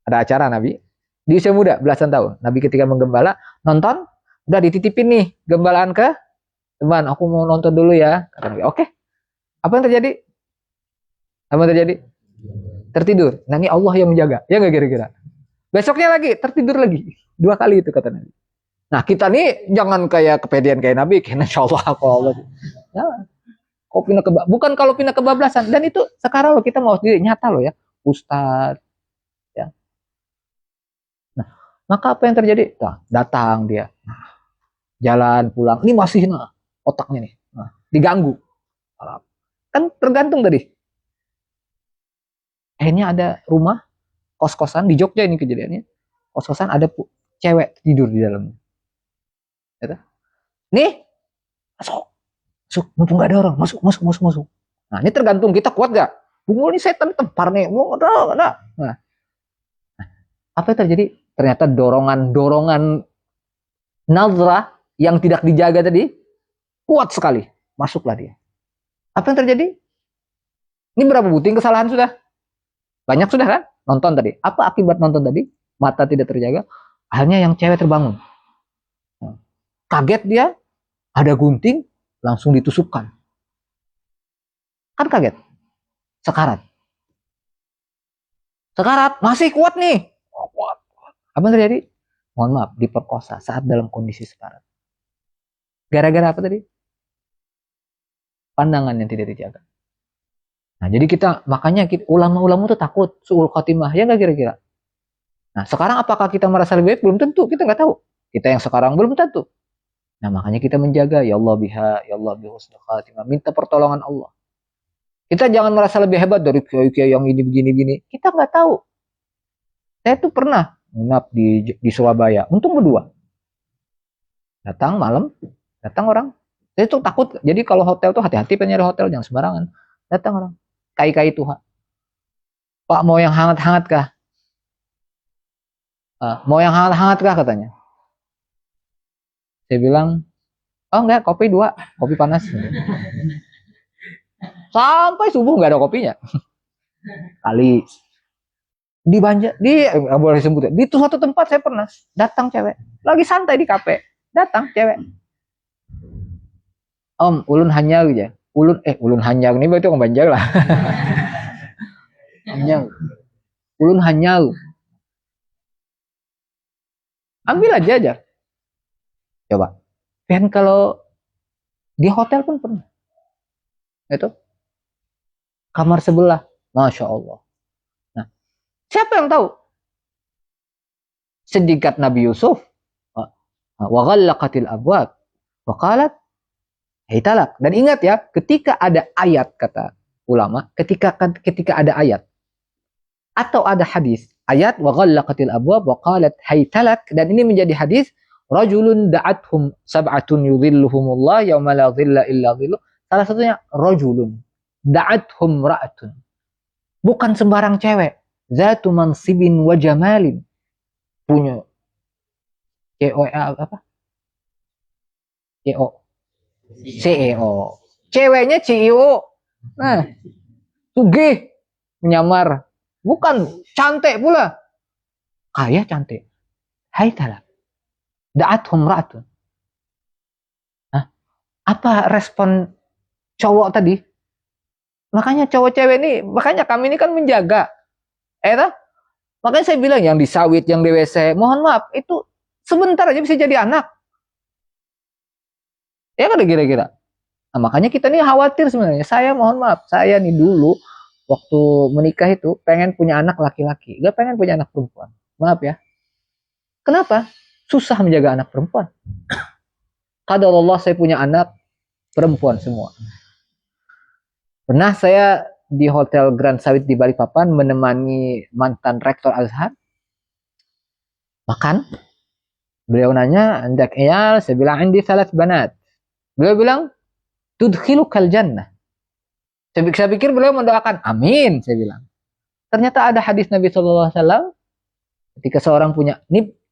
Ada acara Nabi di usia muda, belasan tahun. Nabi ketika menggembala, nonton, udah dititipin nih gembalaan ke teman, aku mau nonton dulu ya. Kata Nabi, oke. Apa yang terjadi? Tertidur. Nah ini Allah yang menjaga. Ya nggak kira-kira? Besoknya lagi, tertidur lagi. 2 kali itu kata Nabi. Nah kita nih jangan kayak kepedean kayak Nabi. Karena insya Allah kalau ya, bukan kalau pindah kebablasan. Dan itu sekarang loh kita mau nyata loh ya. ustadz, ya. Nah, maka apa yang terjadi? Nah, datang dia, jalan pulang, ini masih otaknya nih, diganggu. Kan tergantung tadi. Akhirnya ada rumah kos-kosan di Jogja ini kejadiannya. Kos-kosan ada cewek tidur di dalamnya. Ya, nih, masuk, masuk, mumpung gak ada orang, masuk, masuk, masuk, masuk. Nah, ini tergantung kita kuat gak? Bungul ini setan tempar nih, mau ada. Nah, apa yang terjadi? Ternyata dorongan nazrah yang tidak dijaga tadi kuat sekali, masuklah dia. Apa yang terjadi? Ini berapa buting kesalahan sudah? Banyak sudah kan? Nonton tadi. Apa akibat nonton tadi? Mata tidak terjaga. Akhirnya yang cewek terbangun. Kaget dia, ada gunting, langsung ditusukkan. Kan kaget. Sekarat. Sekarat, masih kuat nih. Kuat. Apa yang terjadi? Mohon maaf, diperkosa saat dalam kondisi sekarat. Gara-gara apa tadi? Pandangan yang tidak dijaga. Nah, jadi makanya ulama-ulama itu takut suul khotimah, ya nggak kira-kira? Nah, sekarang apakah kita merasa lebih baik? Belum tentu, kita nggak tahu. Kita yang sekarang belum tentu. Nah, makanya kita menjaga, ya Allah biha, ya Allah bihusnul khatimah, minta pertolongan Allah. Kita jangan merasa lebih hebat dari kiai yang ini begini-gini. Kita nggak tahu. Saya tuh pernah nginap di Surabaya, untung berdua. Datang malam, datang orang. Saya tuh takut. Jadi kalau hotel tuh hati-hati nyari hotel, jangan sembarangan. Datang orang. Kai-kai itu, Pak mau yang hangat-hangat kah? Mau yang hangat-hangat kah katanya? Saya bilang, oh enggak, kopi 2, kopi panas. Sampai subuh nggak ada kopinya. Kali di Banjar, boleh sebut, di suatu tempat saya pernah datang cewek, lagi santai di kafe, datang cewek. Om, ulun hanya aja. Ulun hanya ini berarti orang Banjar lah. Hanya. Ulun hanya. Ambil aja. Coba. Dan kalau di hotel pun pernah. Itu kamar sebelah, masya Allah. Nah, siapa yang tahu? Sedikat Nabi Yusuf, wa ghallaqatil abwab, wa qalat haytalak. Dan ingat ya, ketika ada ayat kata ulama, ketika ada ayat atau ada hadis, ayat wa ghallaqatil abwab wa qalat haytalak, dan ini menjadi hadis, rajulun da'athum sab'atun yudhilluhumullah yauma la dhilla illa dhilluh. Salah satunya rajulun da'athum ra'atun. Bukan sembarang cewek, zatu mansibin wa jamalin. Punya apa? CEO. Ceweknya CEO. Nah, sugih menyamar. Bukan cantik pula. Kaya cantik. Hai talak. Da'athum ra'atun. Nah, apa respon cowok tadi? Makanya cowok cewek ini, makanya kami ini kan menjaga. Makanya saya bilang yang di sawit, yang di WC, mohon maaf, itu sebentar aja bisa jadi anak. Ya kan kira-kira. Nah, makanya kita nih khawatir sebenarnya. Saya mohon maaf, saya nih dulu waktu menikah itu pengen punya anak laki-laki, gak pengen punya anak perempuan. Maaf ya. Kenapa? Susah menjaga anak perempuan. Qadarullah saya punya anak perempuan semua. Pernah saya di Hotel Grand Sawit di Balikpapan menemani mantan rektor Azhar makan. Beliau nanya, "Andak iyal?" Saya bilang, "Indi 3 banat." Beliau bilang, "Tudkhilukal jannah." Saya pikir beliau mendoakan, "Amin," saya bilang. Ternyata ada hadis Nabi SAW ketika seorang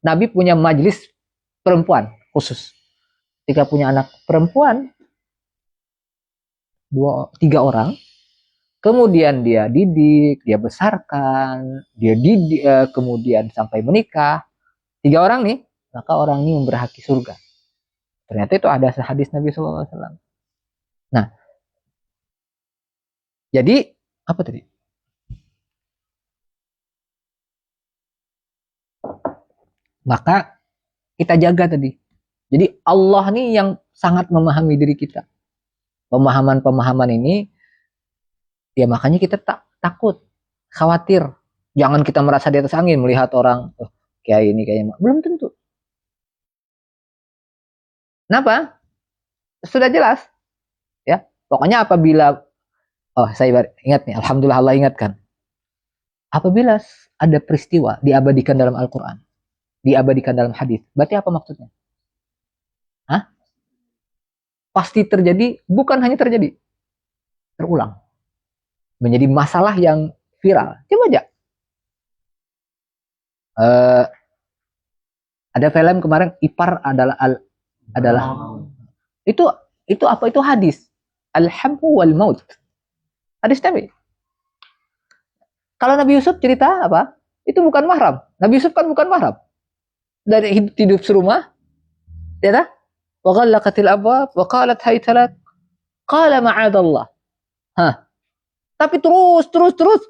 Nabi punya majlis perempuan khusus. Ketika punya anak perempuan 3 orang, kemudian dia didik, dia besarkan, dia didik, kemudian sampai menikah. 3 orang nih, maka orang ini memberhaki surga. Ternyata itu ada hadis Nabi SAW. Nah, jadi apa tadi? Maka kita jaga tadi. Jadi Allah nih yang sangat memahami diri kita. Pemahaman-pemahaman ini, ya makanya kita takut. khawatir. Jangan kita merasa di atas angin melihat orang, oh, kayak ini kayaknya. Belum tentu. Kenapa? Sudah jelas. Ya, pokoknya apabila, oh saya ingat nih, alhamdulillah Allah ingatkan. Apabila ada peristiwa diabadikan dalam Al-Quran, diabadikan dalam hadis, berarti apa maksudnya? Hah? Pasti terjadi, bukan hanya terjadi, terulang. Menjadi masalah yang viral. Coba aja. Ada film kemarin, Ipar adalah itu apa, itu hadis. Al-Hammu wal Maut. Hadis Nabi. Kalau Nabi Yusuf cerita apa? Itu bukan mahram. Nabi Yusuf kan bukan mahram. Dari hidup serumah, ya dah? Wa ghallaqatil abwab wa qalat haytalat qala ma'adallah. Hah. Tapi terus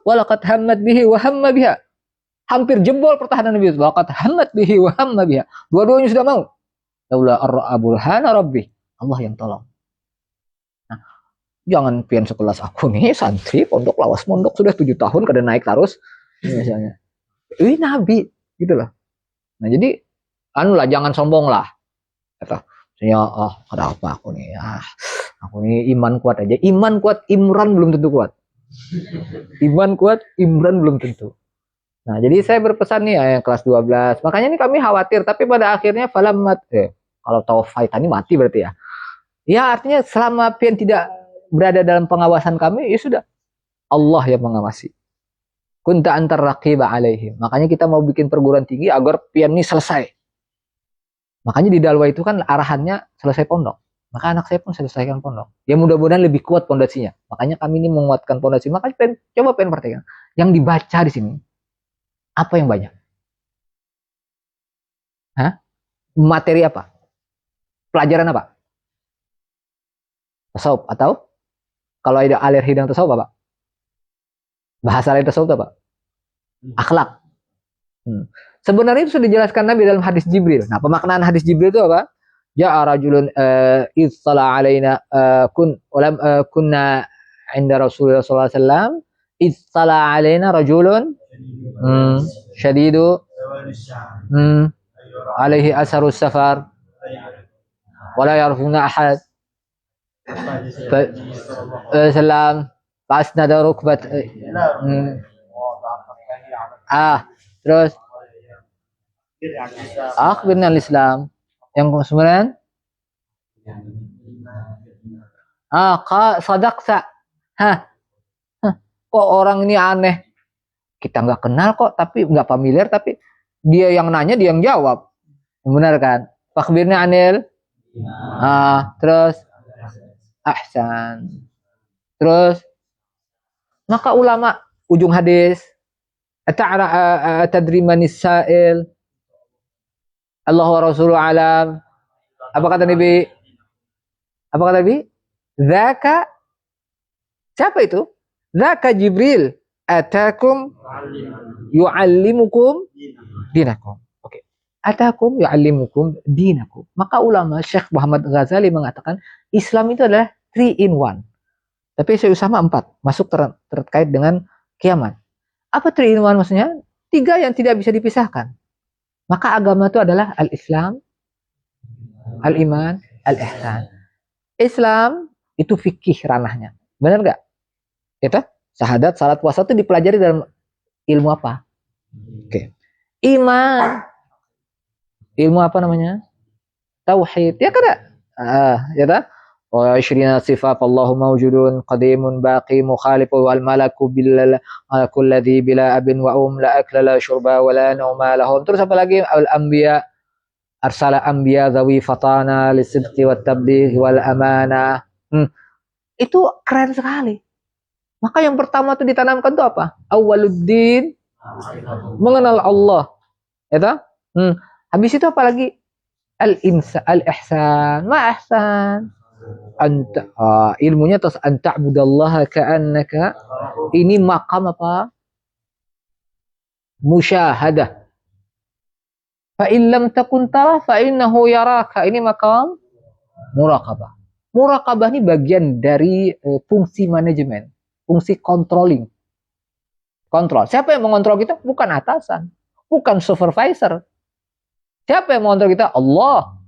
walaqad hammat bihi wa hamma biha. Hampir jebol pertahanan Nabi Yusuf. Walaqad hammat bihi wa hamma biha. Dua-duanya sudah mau. Laula ar-burhana rabbi. Allah yang tolong. Nah, jangan pian sekelas aku nih, santri pondok lawas mondok sudah 7 tahun kada naik terus misalnya. Ini Nabi gitu loh. Nah, jadi anulah, jangan sombong lah. Kata saya, ada apa aku nih? Aku ini iman kuat aja. Iman kuat Imran belum tentu kuat. Iman kuat Imran belum tentu. Nah, jadi saya berpesan nih yang kelas 12. Makanya ini kami khawatir, tapi pada akhirnya falamat kalau taufait ini mati berarti ya. Ya, artinya selama pian tidak berada dalam pengawasan kami, ya sudah. Allah yang mengawasi. Kunta antar raqiba alaihim. Makanya kita mau bikin perguruan tinggi agar pian ini selesai. Makanya di Dalwa itu kan arahannya selesai pondok. Maka anak saya pun selesaikan pondok. Ya mudah-mudahan lebih kuat pondasinya. Makanya kami ini menguatkan pondasi. Makanya coba perhatikan. Yang dibaca di sini, apa yang banyak? Hah? Materi apa? Pelajaran apa? Tasawuf. Atau kalau ada alergi dengan tasawuf apa? Bahasa lain tasawuf apa? Akhlak. Sebenarnya itu sudah dijelaskan Nabi dalam hadis Jibril. Nah, pemaknaan hadis Jibril itu apa? Ja'a rajulun idzala alaina kunna inda Rasulullah sallallahu alaihi wasallam idzala alaina rajulun syadidu alaihi asharus safar wala yarfuna ahad salam fasnada rukbat terus akhbirna al-Islam. Yang kemudian sadaqta. Kok orang ini aneh, kita nggak kenal kok, tapi nggak familiar, tapi dia yang nanya, dia yang jawab, benar kan? Akhbirna anil terus ahsan, terus maka ulama ujung hadis tadri manis sa'il Allah wa Rasuluhu alam. Apa kata Nabi? Apa kata Nabi? Zaka, siapa itu? Zaka Jibril atakum yu'allimukum dinakum. Oke. Atakum yu'allimukum dinakum. Maka ulama Syekh Muhammad Ghazali mengatakan Islam itu adalah 3 in 1. Tapi Syekh Usama 4, masuk terkait dengan kiamat. Apa 3 in 1 maksudnya? 3 yang tidak bisa dipisahkan. Maka agama itu adalah al-Islam, al-Iman, al-Ihsan. Islam itu fikih ranahnya. Benar nggak? Itu syahadat, salat, puasa itu dipelajari dalam ilmu apa? Oke. Iman. Ilmu apa namanya? Tauhid. Ya kada? Ya ta? Wa 20 sifat Allahu mawjudun qadimun baqi mukhalifu wal malaku bil kulladhi bila abin wa la akla la syurba wa la nauma lahum. Terus apa lagi? Al anbiya arsala anbiya zawi fatana lisidqi wat tabligh wal amana. Itu keren sekali. Maka yang pertama itu ditanamkan itu apa? Awwaluddin, mengenal Allah. Ya ta? Habis itu apa lagi? Al-insa, al-ihsan. Ma ihsan? Ilmunya terus anta'budallaha ka'annaka. Ini makam apa? Musyahadah. Fa in lam takun tara fa innahu yaraka. Ini makam muraqabah. Muraqabah ini bagian dari fungsi manajemen, fungsi controlling. kontrol. Siapa yang mengontrol kita? Bukan atasan, bukan supervisor. Siapa yang mengontrol kita? Allah.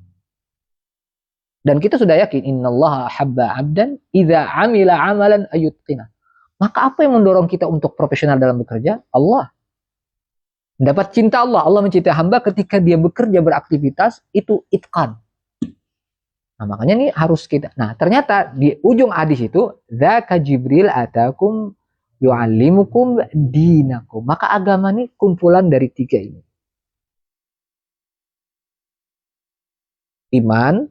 Dan kita sudah yakin innallaha habba 'abdan idza 'amila 'amalan ayutqina. Maka apa yang mendorong kita untuk profesional dalam bekerja? Allah. Dapat cinta Allah. Allah mencintai hamba ketika dia bekerja beraktivitas itu itqan. Nah, makanya ini harus kita. Nah, ternyata di ujung hadis itu dzaka Jibril atakum yu'allimukum dinakum. Maka agama ini kumpulan dari 3 ini. Iman,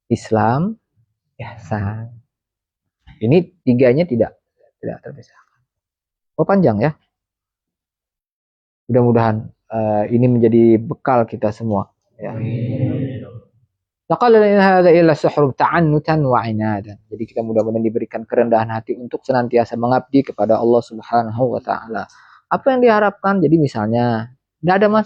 Islam, ihsan. Ini 3-nya tidak terpisahkan. Oh, panjang ya. Mudah-mudahan ini menjadi bekal kita semua ya. Laqad hadza illa suhrum ta'annutan wa 'inadan. Jadi kita mudah-mudahan diberikan kerendahan hati untuk senantiasa mengabdi kepada Allah Subhanahu wa taala. Apa yang diharapkan? Jadi misalnya enggak ada masalah